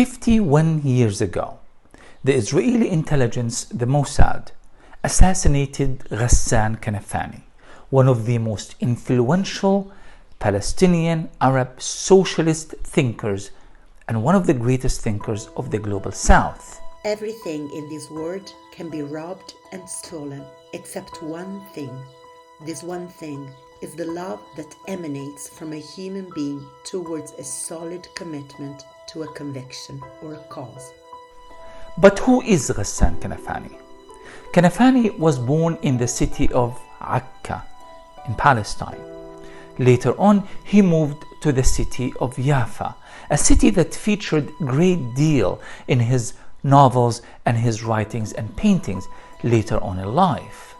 51 years ago, the Israeli intelligence, the Mossad, assassinated Ghassan Kanafani, one of the most influential Palestinian Arab socialist thinkers and one of the greatest thinkers of the global South. Everything in this world can be robbed and stolen except one thing. This one thing is the love that emanates from a human being towards a solid commitment to a conviction or a cause. But who is Ghassan Kanafani? Kanafani was born in the city of Akka in Palestine. Later on, he moved to the city of Jaffa, a city that featured a great deal in his novels and his writings and paintings later on in life.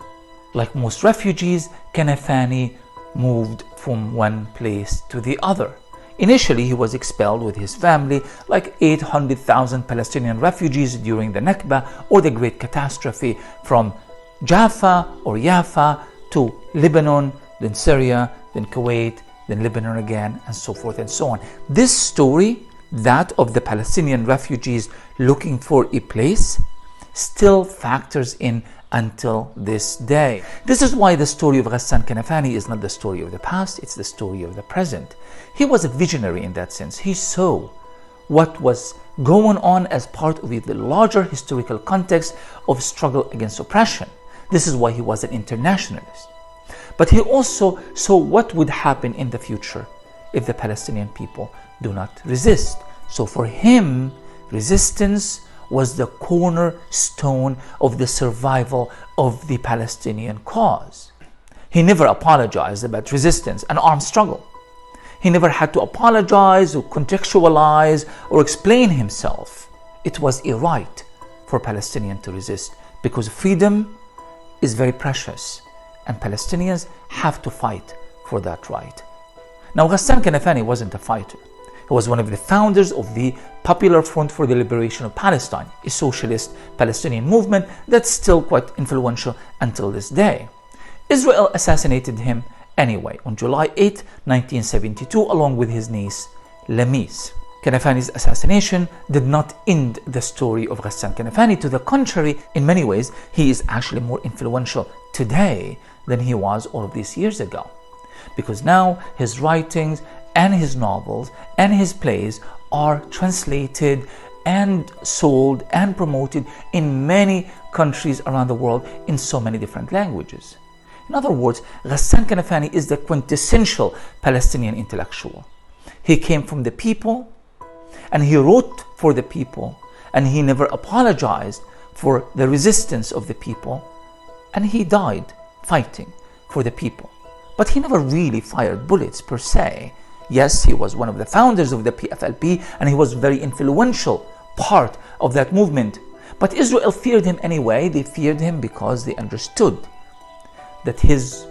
Like most refugees, Kanafani moved from one place to the other. Initially, he was expelled with his family, like 800,000 Palestinian refugees during the Nakba or the Great Catastrophe, from Jaffa or Jaffa to Lebanon, then Syria, then Kuwait, then Lebanon again, and so forth and so on. This story, that of the Palestinian refugees looking for a place, still factors in until this day. This is why the story of Ghassan Kanafani is not the story of the past, it's the story of the present. He was a visionary in that sense. He saw what was going on as part of the larger historical context of struggle against oppression. This is why he was an internationalist. But he also saw what would happen in the future if the Palestinian people do not resist. So for him, resistance was the cornerstone of the survival of the Palestinian cause. He never apologized about resistance and armed struggle. He never had to apologize or contextualize or explain himself. It was a right for Palestinians to resist because freedom is very precious and Palestinians have to fight for that right. Now, Ghassan Kanafani wasn't a fighter. He was one of the founders of the Popular Front for the Liberation of Palestine, a socialist Palestinian movement that's still quite influential until this day. Israel assassinated him anyway on July 8, 1972, along with his niece, Lamis. Kanafani's assassination did not end the story of Ghassan Kanafani. To the contrary, in many ways, he is actually more influential today than he was all of these years ago. Because now his writings and his novels and his plays are translated and sold and promoted in many countries around the world in so many different languages. In other words, Ghassan Kanafani is the quintessential Palestinian intellectual. He came from the people and he wrote for the people and he never apologized for the resistance of the people, and he died fighting for the people. But he never really fired bullets per se. Yes, he was one of the founders of the PFLP and he was a very influential part of that movement. But Israel feared him anyway. They feared him because they understood that his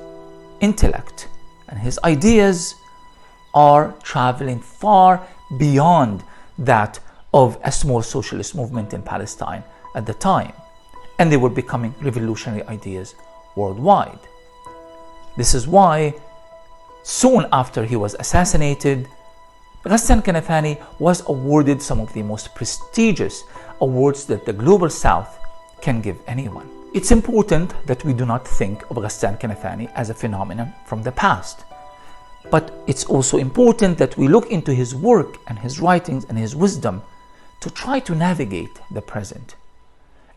intellect and his ideas are traveling far beyond that of a small socialist movement in Palestine at the time. And they were becoming revolutionary ideas worldwide. This is why soon after he was assassinated, Ghassan Kanafani was awarded some of the most prestigious awards that the global South can give anyone. It's important that we do not think of Ghassan Kanafani as a phenomenon from the past. But it's also important that we look into his work and his writings and his wisdom to try to navigate the present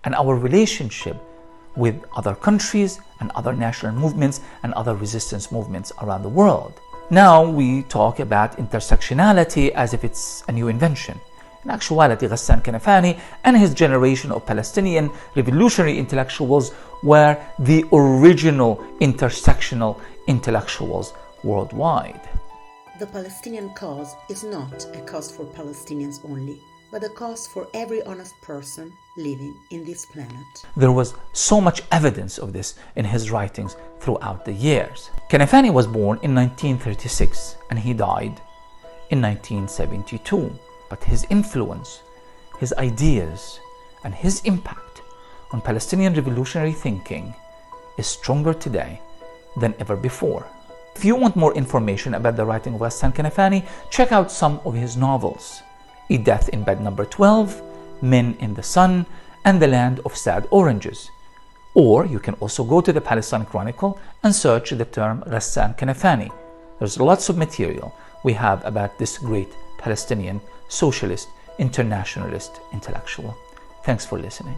and our relationship with other countries and other national movements and other resistance movements around the world. Now we talk about intersectionality as if it's a new invention. In actuality, Ghassan Kanafani and his generation of Palestinian revolutionary intellectuals were the original intersectional intellectuals worldwide. The Palestinian cause is not a cause for Palestinians only, but a cause for every honest person living in this planet. There was so much evidence of this in his writings throughout the years. Kanafani was born in 1936 and he died in 1972. But his influence, his ideas, and his impact on Palestinian revolutionary thinking is stronger today than ever before. If you want more information about the writing of Ghassan Kanafani, check out some of his novels. A Death in Bed number 12, Men in the Sun, and The Land of Sad Oranges. Or you can also go to the Palestine Chronicle and search the term Ghassan Kanafani. There's lots of material we have about this great Palestinian socialist, internationalist intellectual. Thanks for listening.